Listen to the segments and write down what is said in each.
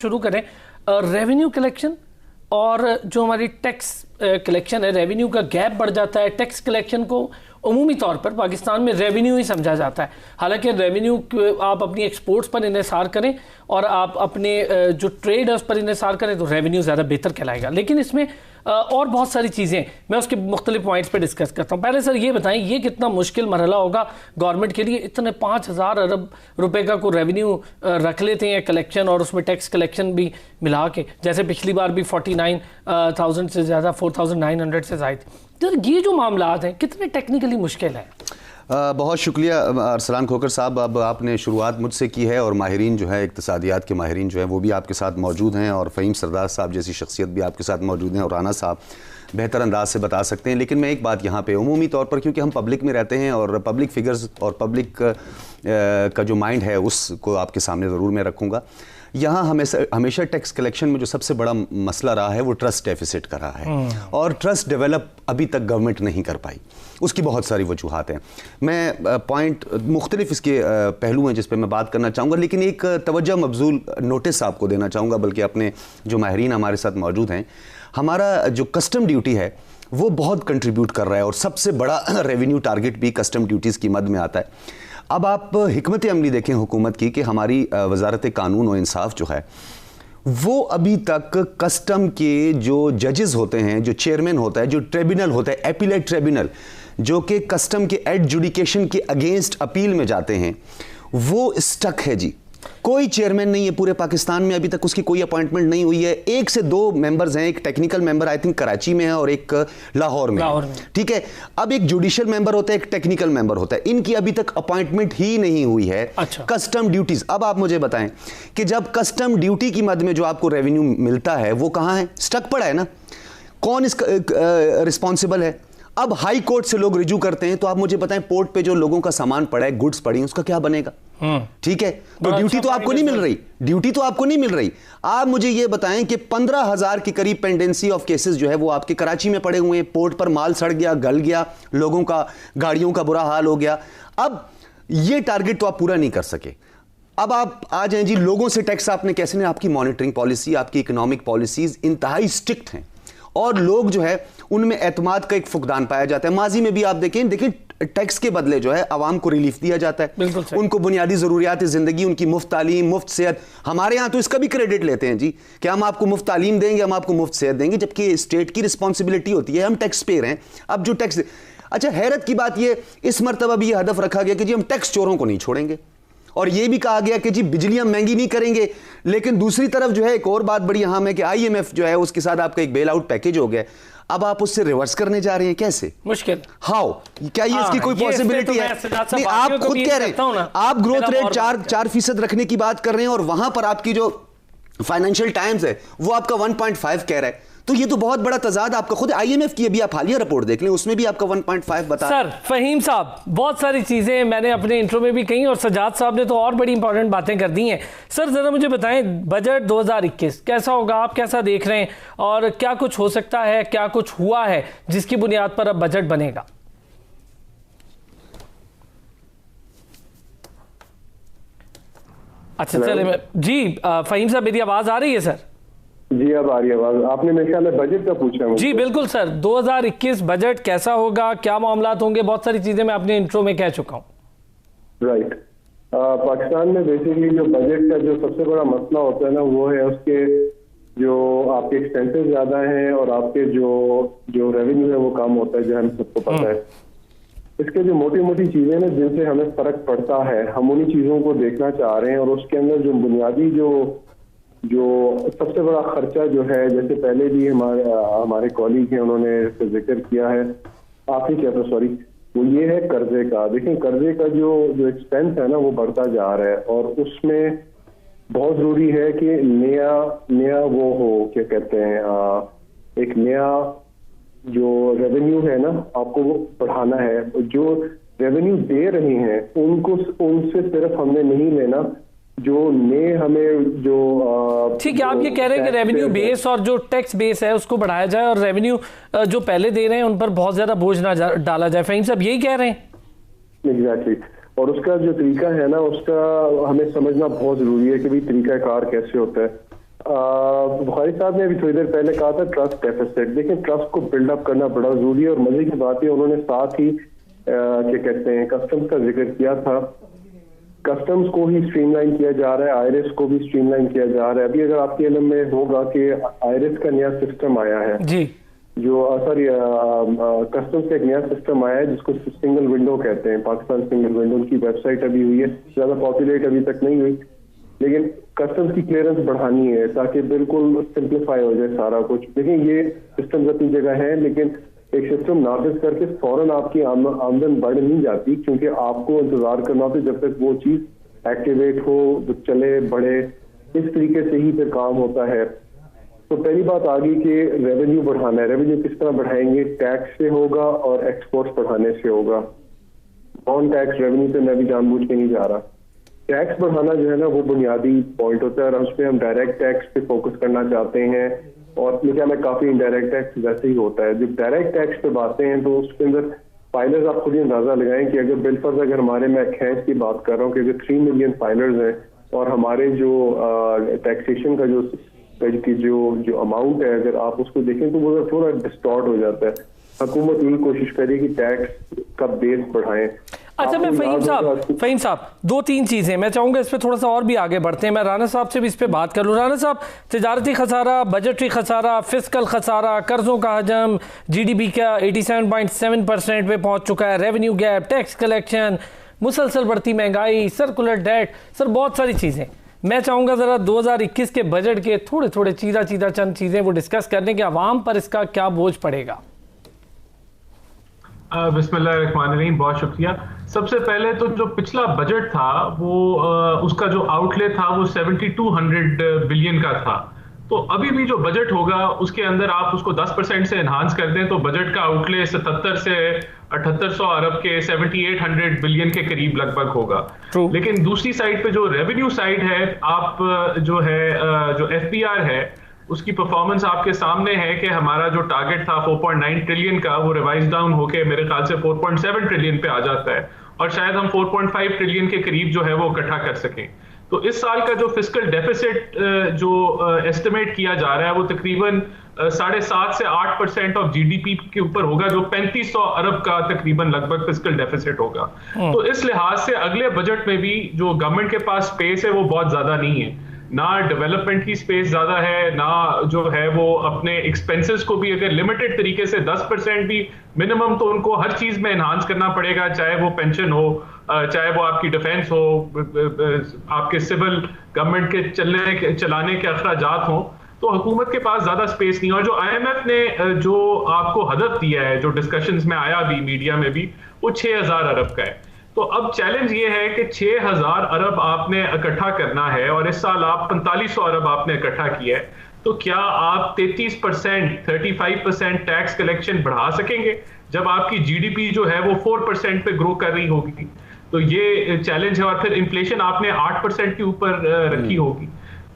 शुरू करें revenue collection और जो हमारी टैक्स कलेक्शन है, रेवेन्यू का गैप बढ़ जाता है। टैक्स कलेक्शन को उमूमी तौर पर पाकिस्तान में रेवेन्यू ही समझा जाता है, हालांकि रेवेन्यू आप अपनी एक्सपोर्ट्स पर इन्हिसार करें और आप अपने जो ट्रेड है उस पर इन्हिसार करें तो रेवेन्यू ज़्यादा बेहतर कहलाएगा। लेकिन इसमें और बहुत सारी चीज़ें मैं उसके मुख्तलिफ पॉइंट्स पे डिस्कस करता हूँ। पहले सर ये बताएं, ये कितना मुश्किल मरहला होगा गवर्नमेंट के लिए? इतने 5,000 अरब रुपए का कोई रेवेन्यू रख लेते हैं कलेक्शन और उसमें टैक्स कलेक्शन भी मिला के, जैसे पिछली बार भी 49,000 से ज़्यादा 4,900 से ज़ायद। तो ये जो मामला हैं कितने टेक्निकली मुश्किल है? बहुत शुक्रिया अरसलान खोकर साहब। अब आपने शुरुआत मुझसे की है और माहिरीन जो है, इक्तिसादियात के माहिरीन जो है वो भी आपके साथ मौजूद हैं और फ़हीम सरदार साहब जैसी शख्सियत भी आपके साथ मौजूद हैं और राना साहब बेहतर अंदाज से बता सकते हैं। लेकिन मैं एक बात यहाँ पे उमूमी तौर पर, क्योंकि हम पब्लिक में रहते हैं और पब्लिक फिगर्स और पब्लिक का जो माइंड है उसको आपके सामने ज़रूर मैं रखूँगा। यहाँ हमेशा टैक्स कलेक्शन में जो सबसे बड़ा मसला रहा है वो ट्रस्ट डेफिसिट का रहा है और ट्रस्ट डेवलप अभी तक गवर्नमेंट नहीं कर पाई। उसकी बहुत सारी वजूहात हैं। मैं पॉइंट मुख्तलिफ इसके पहलू हैं जिस पे मैं बात करना चाहूँगा, लेकिन एक तवज्जो मबजूल नोटिस आपको देना चाहूँगा, बल्कि अपने जो माहिरीन हमारे साथ मौजूद हैं। हमारा जो कस्टम ड्यूटी है वो बहुत कंट्रीब्यूट कर रहा है और सबसे बड़ा रेवेन्यू टारगेट भी कस्टम ड्यूटीज़ की मद में आता है। अब आप हिकमत अमली देखें हुकूमत की कि हमारी वजारत कानून और इंसाफ जो है वो अभी तक कस्टम के जो जजेस होते हैं, जो चेयरमैन होता है, जो ट्रिब्यूनल होता है, एपीलेट ट्रिब्यूनल, जो कि कस्टम के एडजुडिकेशन के अगेंस्ट अपील में जाते हैं, वो स्टक है जी। कोई चेयरमैन नहीं है पूरे पाकिस्तान में, अभी तक उसकी कोई अपॉइंटमेंट नहीं हुई है। 1 से 2 मेंबर्स हैं, एक technical member I think Karachi में है और एक लाहौर में। ठीक है, अब एक जुडिशियल मेंबर होता है, एक टेक्निकल मेंबर होता है, इनकी अभी तक अपॉइंटमेंट ही नहीं हुई है। अच्छा। कस्टम ड्यूटीज, अब आप मुझे बताएं कि जब कस्टम ड्यूटी की मद में जो आपको रेवेन्यू मिलता है वो कहां है? स्टक पड़ा है ना। कौन इसका रिस्पॉन्सिबल है? अब हाई कोर्ट से लोग रिजू करते हैं, तो आप मुझे बताएं पोर्ट पे जो लोगों का सामान पड़ा है, गुड्स पड़ी, उसका क्या बनेगा? ठीक है, तो ड्यूटी तो आपको नहीं मिल रही, ड्यूटी तो आपको नहीं मिल रही। आप मुझे ये बताएं कि 15,000 के करीब पेंडेंसी ऑफ केसेस जो है वो आपके कराची में पड़े हुए हैं। पोर्ट पर माल सड़ गया, गल गया, लोगों का, गाड़ियों का बुरा हाल हो गया। अब ये टारगेट तो आप पूरा नहीं कर सके। अब आप आ जाएं जी, लोगों से टैक्स आपने कैसे नहीं, आपकी मॉनिटरिंग पॉलिसी, आपकी इकोनॉमिक पॉलिसीज इंतहाई स्ट्रिक्ट हैं और लोग जो है उनमें एतमाद का एक फुकदान पाया जाता है। माजी में भी आप देखें टैक्स के बदले जो है आवाम को रिलीफ दिया जाता है, उनको बुनियादी जरूरियात जिंदगी, उनकी मुफ्त तालीम, मुफ्त सेहत। हमारे यहाँ तो इसका भी क्रेडिट लेते हैं जी कि हम आपको मुफ्त तालीम देंगे, हम आपको मुफ्त सेहत देंगे, जबकि स्टेट की रिस्पॉन्सिबिलिटी होती है, हम टैक्स पेयर हैं। अब जो टैक्स, अच्छा हैरत की बात ये, इस मरतबा भी ये हदफ रखा गया कि जी हम टैक्स चोरों को नहीं छोड़ेंगे और ये भी कहा गया कि जी बिजलियां महंगी नहीं करेंगे। लेकिन दूसरी तरफ जो है एक और बात बड़ी अहम है कि IMF जो है उसके साथ आपका एक बेल आउट पैकेज हो गया, अब आप उससे रिवर्स करने जा रहे हैं। कैसे? मुश्किल। हाउ? क्या ये इसकी कोई पॉसिबिलिटी है? नहीं, आप खुद कह रहे हैं, आप ग्रोथ रेट 4% रखने की बात कर रहे हैं और वहां पर आपकी जो फाइनेंशियल टाइम्स है वो आपका 1.5 कह रहा है। तो ये तो बहुत बड़ा तजाद आपका खुद IMF की अभी आप हालिया रिपोर्ट देख लें, उसमें भी आपका 1.5 बता। सर फहीम साहब, बहुत सारी चीजें मैंने अपने इंट्रो में भी कही और सजाद साहब ने तो और बड़ी इंपॉर्टेंट बातें कर दी हैं। सर जरा मुझे बताएं, बजट 2021 कैसा होगा, आप कैसा देख रहे हैं और क्या कुछ हो सकता है, क्या कुछ हुआ है जिसकी बुनियाद पर अब बजट बनेगा? अच्छा चले जी, फहीम साहब मेरी आवाज आ रही है? सर जी अब आ रही है आवाज। आपने मेरे ख्याल में बजट का पूछा है जी? बिल्कुल सर, 2021 बजट कैसा होगा, क्या मामलात होंगे, बहुत सारी चीजें मैं अपने इंट्रो में कह चुका हूँ। राइट। पाकिस्तान में बेसिकली जो बजट का जो सबसे बड़ा मसला होता है ना वो है उसके जो आपके एक्सपेंसेस ज्यादा हैं और आपके जो रेवेन्यू है वो कम होता है, जो हम सबको पता है। इसके जो मोटी मोटी चीजें ना जिनसे हमें फर्क पड़ता है, हम उन्हीं चीजों को देखना चाह रहे हैं। और उसके अंदर जो बुनियादी जो सबसे बड़ा खर्चा जो है, जैसे पहले भी हमारे कॉलीग हैं उन्होंने जिक्र किया है, आप ही किया था सॉरी, वो ये है कर्जे का। देखिए कर्जे का जो एक्सपेंस है ना वो बढ़ता जा रहा है और उसमें बहुत जरूरी है कि नया वो हो, क्या कहते हैं, एक नया जो रेवेन्यू है ना आपको वो बढ़ाना है। जो रेवेन्यू दे रहे हैं उनसे सिर्फ हमने नहीं लेना, जो नए हमें जो ठीक है, आप ये कह रहे हैं कि रेवेन्यू बेस और जो टैक्स बेस है उसको बढ़ाया जाए और रेवेन्यू जो पहले दे रहे हैं उन पर बहुत ज्यादा बोझ ना डाला जाए। फहीम साहब यही कह रहे हैं? एग्जैक्टली। और उसका जो तरीका है ना उसका हमें समझना बहुत जरूरी है कि भाई तरीका कार कैसे होता है। बुखारी साहब ने अभी थोड़ी देर पहले कहा था ट्रस्ट डेफिसिट। देखिए, ट्रस्ट को बिल्डअप करना बड़ा जरूरी है और मजे की बात है उन्होंने साथ ही क्या कहते हैं कस्टम्स का जिक्र किया था। कस्टम्स को ही स्ट्रीमलाइन किया जा रहा है, आईरिस को भी स्ट्रीमलाइन किया जा रहा है। अभी अगर आपके इल्म में होगा कि आईरिस का नया सिस्टम आया है जी, जो सॉरी कस्टम्स का एक नया सिस्टम आया है जिसको सिंगल विंडो कहते हैं, पाकिस्तान सिंगल विंडो। उनकी वेबसाइट अभी हुई है, ज्यादा पॉपुलेट अभी तक नहीं हुई, लेकिन कस्टम्स की क्लियरेंस बढ़ानी है ताकि बिल्कुल सिंप्लीफाई हो जाए सारा कुछ। देखिए, ये सिस्टम अपनी जगह है, लेकिन एक सिस्टम नाफिज करके फौरन आपकी आमदन बढ़ नहीं जाती, क्योंकि आपको इंतजार करना होता है जब तक वो चीज एक्टिवेट हो, चले, बढ़े। इस तरीके से ही फिर काम होता है। तो पहली बात आ गई कि रेवेन्यू बढ़ाना है। रेवेन्यू किस तरह बढ़ाएंगे? टैक्स से होगा और एक्सपोर्ट्स बढ़ाने से होगा। नॉन टैक्स रेवेन्यू पे मैं भी जानबूझ के नहीं जा रहा। टैक्स बढ़ाना जो है ना वो बुनियादी पॉइंट होता है और उस पर हम डायरेक्ट टैक्स पे फोकस करना चाहते हैं और मेरे ख्याल में काफी इनडायरेक्ट टैक्स वैसे ही होता है। जब डायरेक्ट टैक्स पे बातें हैं तो उसके अंदर फाइलर्स आप खुद ही अंदाजा लगाएं कि अगर बिलफर्ज अगर हमारे, मैं खैस की बात कर रहा हूँ कि अगर 3 मिलियन फाइलर्स हैं और हमारे जो टैक्सेशन का जो अमाउंट है अगर आप उसको देखें तो वो थोड़ा डिस्टॉर्ट हो जाता है। हुकूमत यही कोशिश करे कि टैक्स का बेस बढ़ाएं। अच्छा, मैं फ़हीम साहब 2-3 चीज़ें मैं चाहूँगा इस पे थोड़ा सा और भी आगे बढ़ते हैं। मैं राना साहब से भी इस पे बात कर लूँ। राना साहब, तिजारती खसारा, बजटरी खसारा, फिस्कल खसारा, कर्ज़ों का हजम GDP का 87.7% पे पहुँच चुका है, रेवेन्यू गैप, टैक्स कलेक्शन, मुसलसल बढ़ती महंगाई, सर्कुलर डेट, सर बहुत सारी चीज़ें। मैं चाहूँगा ज़रा 2021 के बजट के थोड़े थोड़े चीज़ा चंद चीज़ें वो डिस्कस करने के, आवाम पर इसका क्या बोझ पड़ेगा। बिस्मिल्लाहिर्रहमानिर्रहीम, बहुत शुक्रिया। सबसे पहले तो जो पिछला बजट था वो उसका जो आउटले था वो 7200 बिलियन का था। तो अभी भी जो बजट होगा उसके अंदर आप उसको 10% से एनहांस कर दें तो बजट का आउटले 77 से 7800 अरब के 7800 बिलियन के करीब लगभग होगा। लेकिन दूसरी साइड पे जो रेवेन्यू साइड है, आप जो FBR है उसकी परफॉर्मेंस आपके सामने है कि हमारा जो टारगेट था 4.9 ट्रिलियन का वो रिवाइज डाउन होके मेरे ख्याल से 4.7 ट्रिलियन पे आ जाता है और शायद हम 4.5 ट्रिलियन के करीब जो है वो इकट्ठा कर सकें। तो इस साल का जो फिस्कल डेफिसिट जो एस्टिमेट किया जा रहा है वो तकरीबन 7.5 से 8% ऑफ GDP के ऊपर होगा, जो 3500 अरब का तकरीबन लगभग फिस्कल डेफिसिट होगा। तो इस लिहाज से अगले बजट में भी जो गवर्नमेंट के पास स्पेस है वो बहुत ज्यादा नहीं है, ना डेवलपमेंट की स्पेस ज्यादा है, ना जो है वो अपने एक्सपेंसेस को भी अगर लिमिटेड तरीके से 10% भी मिनिमम तो उनको हर चीज में एनहांस करना पड़ेगा, चाहे वो पेंशन हो, चाहे वो आपकी डिफेंस हो, आपके सिविल गवर्नमेंट के चलाने के अखराजात हो। तो हुकूमत के पास ज्यादा स्पेस नहीं। और जो IMF ने जो आपको हदफ दिया है, जो डिस्कशंस में आया भी मीडिया में भी, वो 6000 अरब का है। तो अब चैलेंज ये है कि 6000 अरब आपने इकट्ठा करना है और इस साल आप 4500 अरब आपने इकट्ठा किया है, तो क्या आप 33%, 35% टैक्स कलेक्शन बढ़ा सकेंगे जब आपकी GDP जो है वो 4% पे ग्रो कर रही होगी? तो ये चैलेंज है। और फिर इन्फ्लेशन आपने 8% के ऊपर रखी होगी।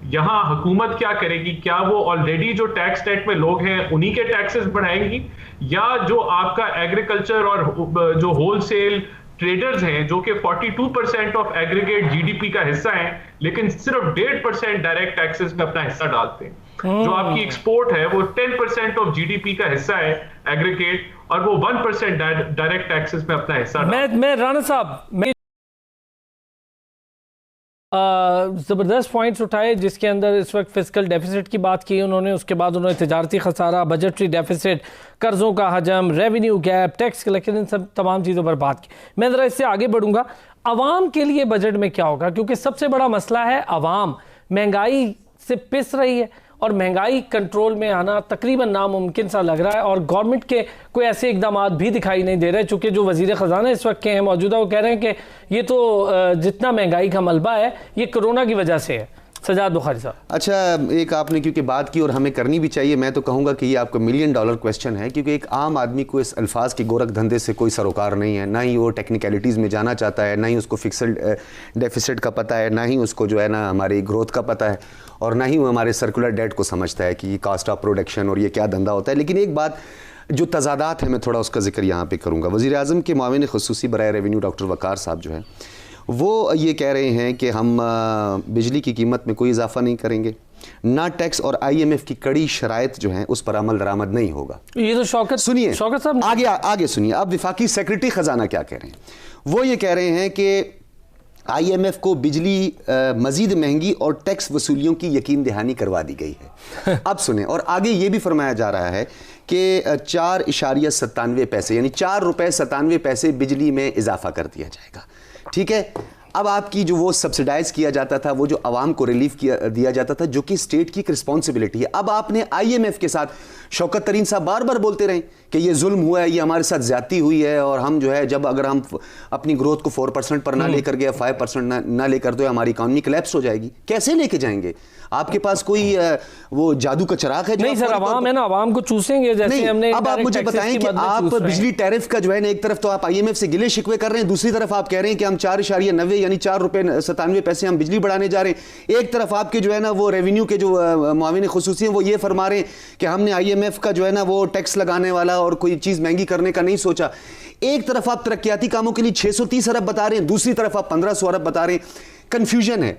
यहाँ हुकूमत क्या करेगी? क्या वो ऑलरेडी जो टैक्स नेट में लोग हैं उन्हीं के टैक्सेस बढ़ाएंगी, या जो आपका एग्रीकल्चर और जो होलसेल ट्रेडर्स हैं जो कि 42% ऑफ एग्रीगेट GDP का हिस्सा है लेकिन सिर्फ 1.5% डायरेक्ट टैक्सेस में अपना हिस्सा डालते हैं? जो आपकी एक्सपोर्ट है वो 10% ऑफ GDP का हिस्सा है एग्रीगेट, और वो 1% डायरेक्ट टैक्सेस में अपना हिस्सा डालते हैं। मैं राणा साहब ज़बरदस्त पॉइंट्स उठाए जिसके अंदर इस वक्त फिस्कल डेफिसिट की बात की उन्होंने, उसके बाद उन्होंने तिजारती खसारा, बजटरी डेफिसिट, कर्ज़ों का हजम, रेवेन्यू गैप, टैक्स कलेक्शन, इन सब तमाम चीज़ों पर बात की। मैं ज़रा इससे आगे बढ़ूँगा, आवाम के लिए बजट में क्या होगा, क्योंकि सबसे बड़ा मसला है आवाम महंगाई से पिस रही है और महंगाई कंट्रोल में आना तकरीबन नामुमकिन सा लग रहा है और गवर्नमेंट के कोई ऐसे इकदाम भी दिखाई नहीं दे रहे। चूँकि जो वज़ीर ख़जाना इस वक्त के हैं मौजूदा, वो कह रहे हैं कि ये तो जितना महंगाई का मलबा है ये कोरोना की वजह से है। सजाद बुखारी साहब, अच्छा, एक आपने क्योंकि बात की और हमें करनी भी चाहिए, मैं तो कहूँगा कि ये आपका $1 मिलियन क्वेश्चन है, क्योंकि एक आम आदमी को इस अल्फाज के गोरख धंधे से कोई सरोकार नहीं है, ना ही वो टेक्निकलिटीज़ में जाना चाहता है, ना ही उसको फिक्स्ड डेफिसिट का पता है, ना ही उसको जो है ना हमारी ग्रोथ का पता है, और ना ही वो हमारे सर्कुलर डेट को समझता है कि कॉस्ट ऑफ प्रोडक्शन और ये क्या धंधा होता है। लेकिन एक बात जो तजादात है मैं थोड़ा उसका जिक्र यहाँ पे करूँगा। वज़ीर आज़म के मुआविन ख़ुसूसी बराए रेवेन्यू डॉक्टर वक़ार साहब जो है वो ये कह रहे हैं कि हम बिजली की कीमत में कोई इजाफ़ा नहीं करेंगे, ना टैक्स और IMF की कड़ी शराइत जो है उस पर अमल दरामद नहीं होगा। ये तो शौकत साहब आगे सुनिए। अब विफाकी सेक्रेटरी खजाना क्या कह रहे हैं? वो ये कह रहे हैं कि IMF को बिजली मजीद महंगी और टैक्स वसूलियों की यकीन दहानी करवा दी गई है। अब सुने, और आगे ये भी फरमाया जा रहा है कि 4.97 पैसे यानी 4 रुपए 97 पैसे बिजली में इजाफा कर दिया जाएगा। ठीक है, अब आपकी जो वो सब्सिडाइज किया जाता था, वो जो आवाम को रिलीफ दिया जाता था, जो कि स्टेट की एक रिस्पॉन्सिबिलिटी है, अब आपने IMF के साथ, शौकत तरीन साहब बार बार बोलते रहे कि ये जुल्म हुआ है, ये हमारे साथ ज्यादती हुई है, और हम जो है जब अगर हम अपनी ग्रोथ को 4% पर ना लेकर गए, 5% ना लेकर तो हमारी इकॉनमी कोलैप्स हो जाएगी। कैसे लेके जाएंगे? आपके पास कोई वो जादू का चिराग है? नहीं सर, अवाम है ना, अवाम को चूसेंगे जैसे हमने। अब आप मुझे बताएं कि आप बिजली टैरिफ का जो है ना, एक तरफ तो आप IMF से गिले शिकवे कर रहे हैं, दूसरी तरफ आप कह रहे हैं कि हम 4.90 यानी 4 रुपए 97 पैसे हम बिजली बढ़ाने जा रहे हैं। एक तरफ आपके जो है ना वो रेवेन्यू के जो मुआविन खुसूसी हैं वो ये फरमा रहे हैं कि हमने IMF का जो है ना वो टैक्स लगाने वाला और कोई चीज महंगी करने का नहीं सोचा। एक तरफ आप तरक्याती कामों के लिए 630 अरब बता रहे हैं, दूसरी तरफ आप 1500 अरब बता रहे हैं। कंफ्यूजन है।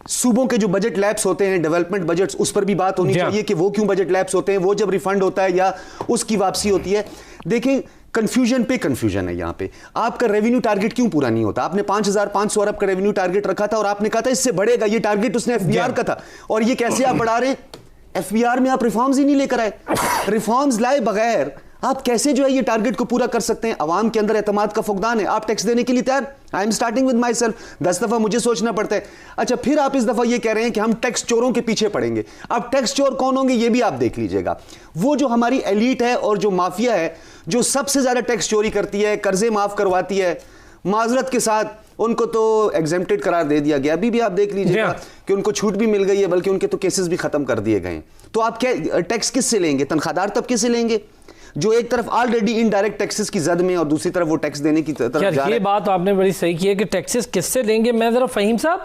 सूबों के जो बजट लैप्स होते हैं, डेवलपमेंट बजट्स, उस पर भी बात होनी चाहिए कि वो क्यों बजट लैप्स होते हैं, वो जब रिफंड होता है या उसकी वापसी होती है। देखें, कंफ्यूजन पे कंफ्यूजन है। यहाँ पे आपका रेवेन्यू टारगेट क्यों पूरा नहीं होता? आपने 5500 अरब का रेवेन्यू टारगेट रखा था और आपने कहा था इससे बढ़ेगा। ये टारगेट उसने FBR का था, और ये कैसे आप बढ़ा रहे हैं? FBR में आप रिफॉर्म्स ही नहीं लेकर आए। रिफॉर्म्स लाए बगैर आप कैसे जो है ये टारगेट को पूरा कर सकते हैं? अवाम के अंदर एतमाद का फुकदान है। आप टैक्स देने के लिए तैयार? I am starting with my self. 10 दफा मुझे सोचना पड़ता है। अच्छा, फिर आप इस दफा ये कह रहे हैं कि हम टैक्स चोरों के पीछे पड़ेंगे। अब टैक्स चोर कौन होंगे ये भी आप देख लीजिएगा। वो जो हमारी एलीट है और जो माफिया है, जो सबसे ज्यादा टैक्स चोरी करती है, कर्जे माफ करवाती है, माजरत के साथ उनको तो एग्जेम्प्टेड करार दे दिया गया। अभी भी आप देख लीजिएगा कि उनको छूट भी मिल गई है, बल्कि उनके तो केसेस भी खत्म कर दिए गए। तो आप क्या टैक्स किससे लेंगे? तनख्वाहदार तबके से लेंगे, जो एक तरफ ऑलरेडी इनडायरेक्ट टैक्सेस की जद में और दूसरी तरफ वो टैक्स देने की तरफ जा रहा है। ये बात आपने बड़ी सही की है कि टैक्सेस किससे लेंगे। मैं जरा फहीम साहब,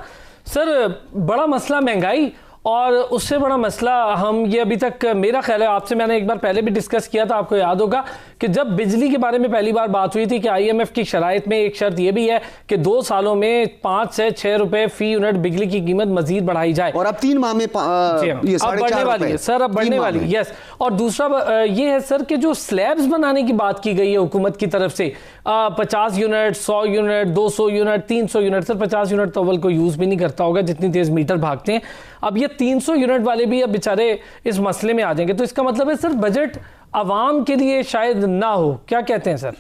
सर बड़ा मसला महंगाई, और उससे बड़ा मसला हम ये अभी तक, मेरा ख्याल है, आपसे मैंने एक बार पहले भी डिस्कस किया था, आपको याद होगा कि जब बिजली के बारे में पहली बार बात हुई थी कि IMF की शराइत में एक शर्त यह भी है कि 2 सालों में 5 से 6 रुपए फी यूनिट बिजली की कीमत मजीद बढ़ाई जाए, और अब 3 माह में ये बढ़ने वाली है सर, अब बढ़ने वाली है। यस, और दूसरा ये है सर कि जो स्लैब्स बनाने की बात की गई है हुकूमत की तरफ से, 50 unit, 100 unit, 200 unit, 300 unit. Sir 50 unit तो अव्वल को यूज भी नहीं करता होगा, जितनी तेज मीटर भागते हैं। अब ये 300 यूनिट वाले भी अब बेचारे इस मसले में आ जाएंगे। तो इसका मतलब है सर बजट आवाम के लिए शायद ना हो। क्या कहते हैं सर?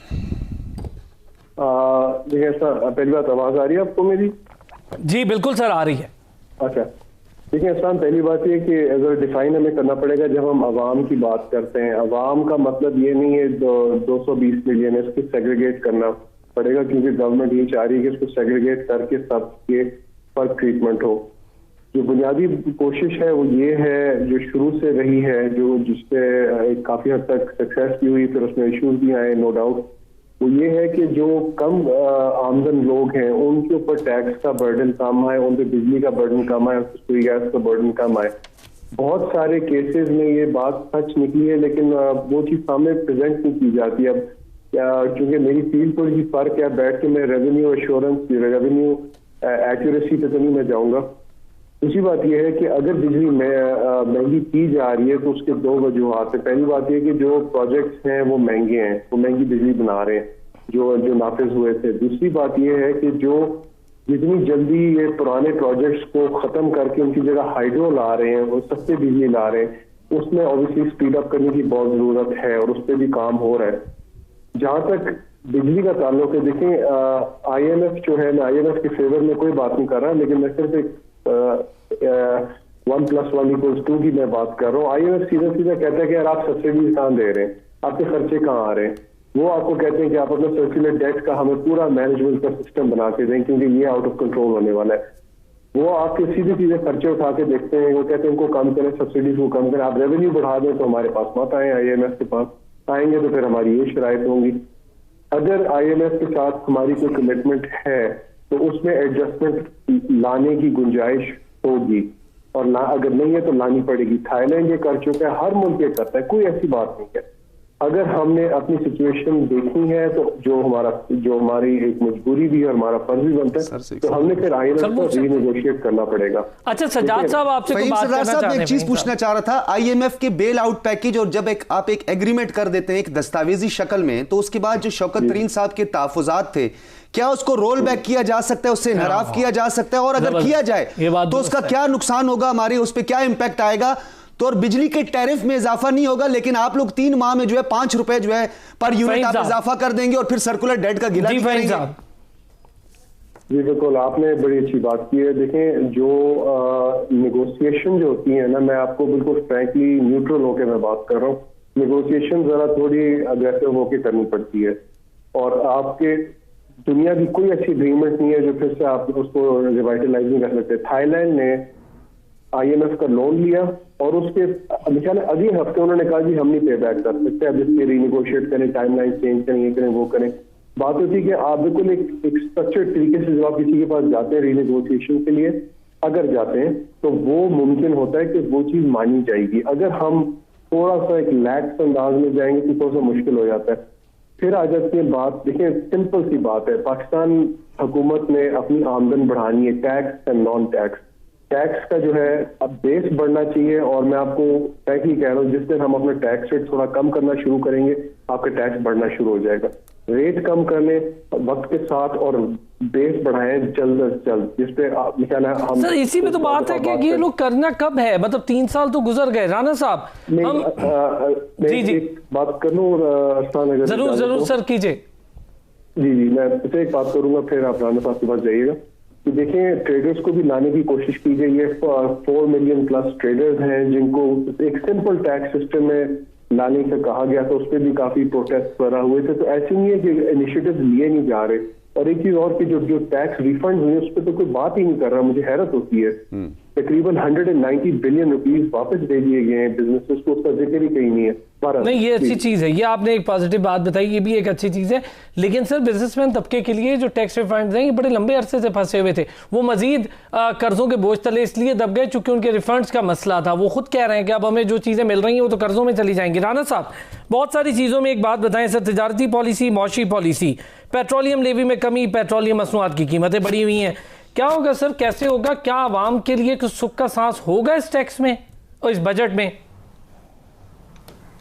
देखिए सर, पहली बात, आवाज आ रही है आपको मेरी? जी बिल्कुल सर, आ रही है। अच्छा, देखिए इस्लाम, पहली बात ये कि अगर डिफाइन हमें करना पड़ेगा जब हम आवाम की बात करते हैं। आवाम का मतलब ये नहीं है 220 मिलियन, इसको सेग्रीगेट करना पड़ेगा, क्योंकि गवर्नमेंट ये चाह रही है कि इसको सेग्रीगेट करके सबके फर्क ट्रीटमेंट हो। जो बुनियादी कोशिश है वो ये है, जो शुरू से रही है, जो जिससे काफी हद तक सक्सेस भी हुई, फिर उसमें इश्यूज भी आए नो डाउट, वो ये है कि जो कम आमदन लोग हैं उनके ऊपर टैक्स का बर्डन कम आए, उन पे बिजली का बर्डन कम आए, सुई गैस का बर्डन कम आए। बहुत सारे केसेस में ये बात सच निकली है, लेकिन वो चीज सामने प्रेजेंट नहीं की जाती। अब क्योंकि मेरी फील्ड थोड़ी सी फर्क है, बैठ के मैं रेवेन्यू एश्योरेंस, रेवेन्यू एक्यूरेसी पे तो नहीं मैं जाऊंगा। दूसरी बात यह है कि अगर बिजली महंगी की जा रही है तो उसके 2 वजूहात है। पहली बात यह कि जो प्रोजेक्ट्स हैं वो महंगे हैं, वो महंगी बिजली बना रहे हैं जो नाफिज हुए थे। दूसरी बात यह है कि जो जितनी जल्दी ये पुराने प्रोजेक्ट्स को खत्म करके उनकी जगह हाइड्रो ला रहे हैं, वो सस्ते बिजली ला रहे हैं, उसमें ऑब्वियसली स्पीड अप करने की बहुत जरूरत है और उस पर भी काम हो रहा है। जहां तक बिजली का ताल्लुक है, देखें IMF जो है, मैं IMF के फेवर में कोई बात नहीं कर रहा, लेकिन मैं सिर्फ एक 1+1=2 की मैं बात कर रहा हूँ। IMF सीधा सीधा कहता है कि यार आप सब्सिडीज कहाँ दे रहे हैं, आपके खर्चे कहाँ आ रहे हैं। वो आपको कहते हैं कि आप अपना सर्कुलर डेट का हमें पूरा मैनेजमेंट का सिस्टम बना के दें, क्योंकि ये आउट ऑफ कंट्रोल होने वाला है। वो आपके सीधे सीधे खर्चे उठा के देखते हैं, वो कहते हैं उनको कम करें, सब्सिडीज को कम करें, आप रेवेन्यू बढ़ा दें तो हमारे पास मत आए, IMF के पास आएंगे तो फिर हमारी ये शराइत होंगी। अगर IMF के साथ हमारी कोई कमिटमेंट है तो उसमें एडजस्टमेंट लाने की गुंजाइश होगी, और अगर नहीं है तो लानी पड़ेगी। थाईलैंड ये कर चुका है, हर मुल्क ये करता है, कोई ऐसी बात नहीं है। अगर हमने अपनी सिचुएशन देखनी है तो जो हमारी एक मजबूरी भी है और हमारा फर्ज भी बनता है, तो हमने फिर IMF को रीनेगोशिएट करना पड़ेगा। अच्छा सजाद साहब, आपसे कोई बात करना चाह रहे हैं? एक चीज पूछना चाह रहा था, IMF के बेल आउट पैकेज, और जब आप एक एग्रीमेंट कर देते हैं एक दस्तावेजी शक्ल में, तो उसके बाद जो शौकत तरीन साहब के तहफुजात थे, क्या उसको रोल बैक किया जा सकता है, उससे इनहराफ किया जा सकता है, और अगर किया जाए तो उसका क्या नुकसान होगा, हमारे उस पर क्या इंपैक्ट आएगा? तो और बिजली के टैरिफ में इजाफा नहीं होगा, लेकिन आप लोग 3 माह में जो है 5 रुपए जो है पर यूनिट आप इजाफा कर देंगे और फिर सर्कुलर डेट का गिला करेंगे। जी बिल्कुल, आपने बड़ी अच्छी बात की है। देखें, जो नेगोशिएशन जो होती है ना, मैं आपको बिल्कुल फ्रैंकली न्यूट्रल होकर मैं बात कर रहा हूँ, नेगोशिएशन जरा थोड़ी अग्रेसिव होकर करनी पड़ती है, और आपके दुनिया की कोई अच्छी एग्रीमेंट नहीं है जो फिर से आप उसको रिवाइटलाइज नहीं कर सकते। थाईलैंड ने IMF का लोन लिया और उसके अगले हफ्ते उन्होंने कहा जी हम नहीं पे बैक कर सकते, अब इसके रीनेगोशिएट करें, टाइमलाइन चेंज करें, ये करें, वो करें। बात होती है कि आप बिल्कुल एक स्ट्रक्चर्ड तरीके से जब आप किसी के पास जाते हैं रीनेगोशिएशन के लिए, अगर जाते हैं तो वो मुमकिन होता है कि वो चीज मानी जाएगी। अगर हम थोड़ा सा एक लैक्स अंदाज में जाएंगे तो थोड़ा सा मुश्किल हो जाता है। फिर आ जाती है बात, देखिए सिंपल सी बात है, पाकिस्तान हुकूमत ने अपनी आमदन बढ़ानी है, tax and non tax. Tax का जो है अब बेस बढ़ना चाहिए, और मैं आपको फ्रैंकली कह रहा हूँ, जिस दिन हम अपना टैक्स रेट थोड़ा कम करना शुरू करेंगे, आपका टैक्स बढ़ना शुरू हो जाएगा। रेट कम करने वक्त के साथ और बेस बढ़ाएं जल्द अज जल्द, जिसपे हम सर इसी में तो बात है कि ये लोग करना कब है, मतलब 3 साल तो गुजर गए। राना साहब जी बात कर लूँ, जरूर सर कीजिए। जी मैं इससे एक बात करूंगा, फिर आप राना साहब के पास जाइएगा। कि देखें, ट्रेडर्स को भी लाने की कोशिश की गई है। 4 मिलियन प्लस ट्रेडर्स हैं जिनको एक सिंपल टैक्स सिस्टम में लाने से कहा गया था, उस पर भी काफी प्रोटेस्ट वगैरह हुए थे। तो ऐसे नहीं है कि इनिशिएटिव लिए नहीं जा रहे। और एक चीज और कि जो टैक्स रिफंड हुए उस पर तो कोई बात ही नहीं कर रहा, मुझे हैरत होती है। तकरीबन 190 बिलियन रुपीस वापस दे दिए गए हैं बिजनेसेस को, उसका जिक्र ही कहीं नहीं है। नहीं, ये अच्छी चीज है, ये आपने एक पॉजिटिव बात बताई, ये भी एक अच्छी चीज है। लेकिन सर बिजनेसमैन तबके के लिए जो टैक्स रिफंड हैं, ये बड़े लंबे अरसे से फंसे हुए थे। वो मजीद कर्जों के बोझ तले इसलिए दब गए चूंकि उनके रिफंड्स का मसला था। वो खुद कह रहे हैं कि अब हमें जो चीजें मिल रही हैं वो तो कर्जों में चली जाएंगी। राना साहब, बहुत सारी चीजों में एक बात बताएं सर, तजारती पॉलिसी, मौशी पॉलिसी, पेट्रोलियम लेवी में कमी, पेट्रोलियम मसनूआत की कीमतें बढ़ी हुई हैं, क्या होगा सर, कैसे होगा? क्या आवाम के लिए कुछ सुख का सांस होगा इस टैक्स में और इस बजट में?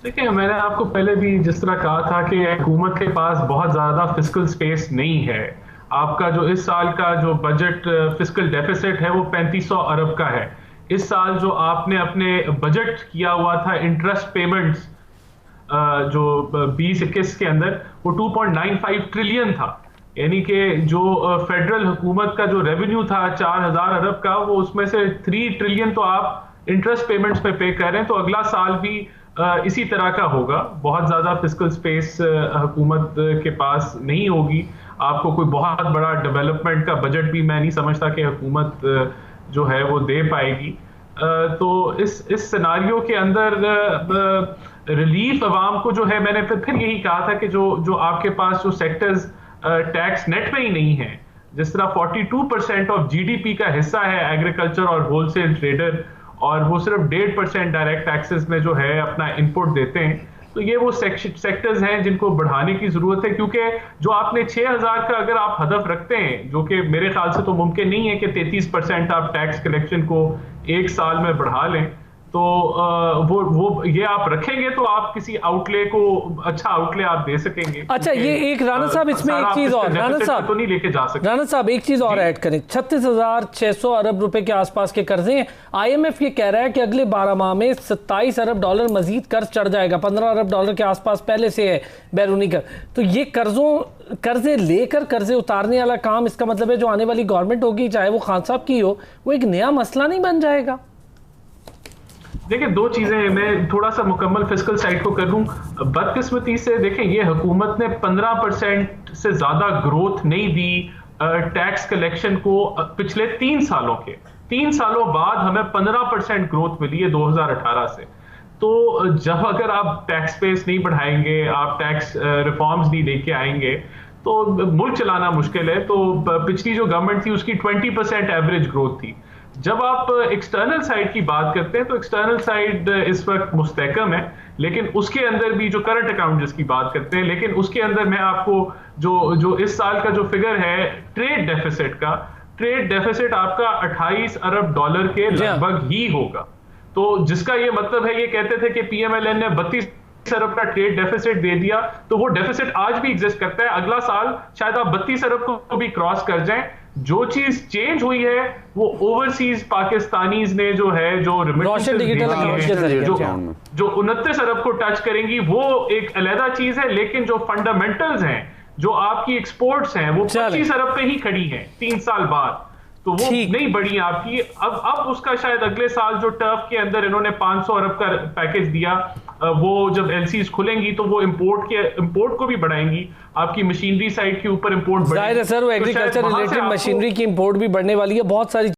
देखिए, मैंने आपको पहले भी जिस तरह कहा था कि हुकूमत के पास बहुत ज़्यादा फिस्कल स्पेस नहीं है। आपका जो इस साल का जो बजट फिस्कल डेफिसिट है वो 3500 अरब का है। इस साल जो आपने अपने बजट किया हुआ था इंटरेस्ट पेमेंट्स जो 2021 के अंदर, वो 2.95 ट्रिलियन था। यानी कि जो फेडरल हुकूमत का जो रेवेन्यू था 4000 अरब का, वो उसमें से 3 ट्रिलियन तो आप इंटरेस्ट पेमेंट्स पे पे कर रहे हैं। तो अगला साल भी इसी तरह का होगा। बहुत ज़्यादा फिस्कल स्पेस हुकूमत के पास नहीं होगी। आपको कोई बहुत बड़ा डेवलपमेंट का बजट भी मैं नहीं समझता कि हुकूमत जो है वो दे पाएगी। तो इस सिनारियो के अंदर रिलीफ अवाम को जो है, मैंने फिर यही कहा था कि जो आपके पास जो सेक्टर्स टैक्स नेट में ही नहीं है, जिस तरह 42% ऑफ GDP का हिस्सा है एग्रीकल्चर और होलसेल ट्रेडर, और वो सिर्फ 1.5% डायरेक्ट टैक्सेस में जो है अपना इनपुट देते हैं। तो ये वो सेक्टर्स हैं जिनको बढ़ाने की जरूरत है, क्योंकि जो आपने 6000 का अगर आप हदफ रखते हैं, जो कि मेरे ख्याल से तो मुमकिन नहीं है कि 33% आप टैक्स कलेक्शन को एक साल में बढ़ा लें, तो वो ये आप रखेंगे तो आप किसी आउटले को अच्छा आउटले आप दे सकेंगे। अच्छा, ये एक राना साहब इसमें एक चीज और, राना साहब तो नहीं लेके जा सकते। राना साहब एक चीज और ऐड करें, 36,600 अरब रुपए के आसपास के कर्जे हैं। IMF ये कह रहा है कि अगले 12 माह में 27 अरब डॉलर मजीद कर्ज चढ़ जाएगा। 15 अरब डॉलर के आसपास पहले से है बैरूनी कर। तो ये कर्जे लेकर कर्जे उतारने वाला काम, इसका मतलब है जो आने वाली गवर्नमेंट होगी, चाहे वो खान साहब की हो, वो एक नया मसला नहीं बन जाएगा? देखिए, 2 चीजें, मैं थोड़ा सा मुकम्मल फिस्कल साइड को कर लूं। बदकिस्मती से देखें, ये हुकूमत ने 15% से ज्यादा ग्रोथ नहीं दी टैक्स कलेक्शन को पिछले 3 सालों के। 3 सालों बाद हमें 15% ग्रोथ मिली है 2018 से। तो जब अगर आप टैक्स बेस नहीं बढ़ाएंगे, आप टैक्स रिफॉर्म्स नहीं लेके आएंगे, तो मुल्क चलाना मुश्किल है। तो पिछली जो गवर्नमेंट थी उसकी 20% एवरेज ग्रोथ थी। जब आप एक्सटर्नल साइड की बात करते हैं तो एक्सटर्नल साइड इस वक्त मुस्तहकम है, लेकिन उसके अंदर भी जो करंट अकाउंट जिसकी बात करते हैं, लेकिन उसके अंदर मैं आपको जो इस साल का जो फिगर है ट्रेड डेफिसिट का, ट्रेड डेफिसिट आपका 28 अरब डॉलर के लगभग ही होगा। तो जिसका ये मतलब है, ये कहते थे कि पीएमएलएन ने 32 अरब का ट्रेड डेफिसिट दे दिया, तो वो डेफिसिट आज भी एग्जिस्ट करता है। अगला साल शायद आप 32 अरब को भी क्रॉस कर जाएं। जो चीज चेंज हुई है वो ओवरसीज पाकिस्तानीज ने जो है जो जो 29 अरब को टच करेंगी, वो एक अलहदा चीज है, लेकिन जो फंडामेंटल्स हैं, जो आपकी एक्सपोर्ट्स हैं, वो 25 अरब पे ही खड़ी हैं 3 साल बाद, तो वो नहीं बढ़ी आपकी। अब उसका शायद अगले साल जो टर्फ के अंदर इन्होंने 500 अरब का पैकेज दिया, वो जब एलसीज खुलेंगी तो वो इंपोर्ट को भी बढ़ाएंगी, आपकी मशीनरी साइड के ऊपर इंपोर्ट जाहिर है सर, वो एग्रीकल्चर रिलेटेड मशीनरी की इंपोर्ट भी बढ़ने वाली है, बहुत सारी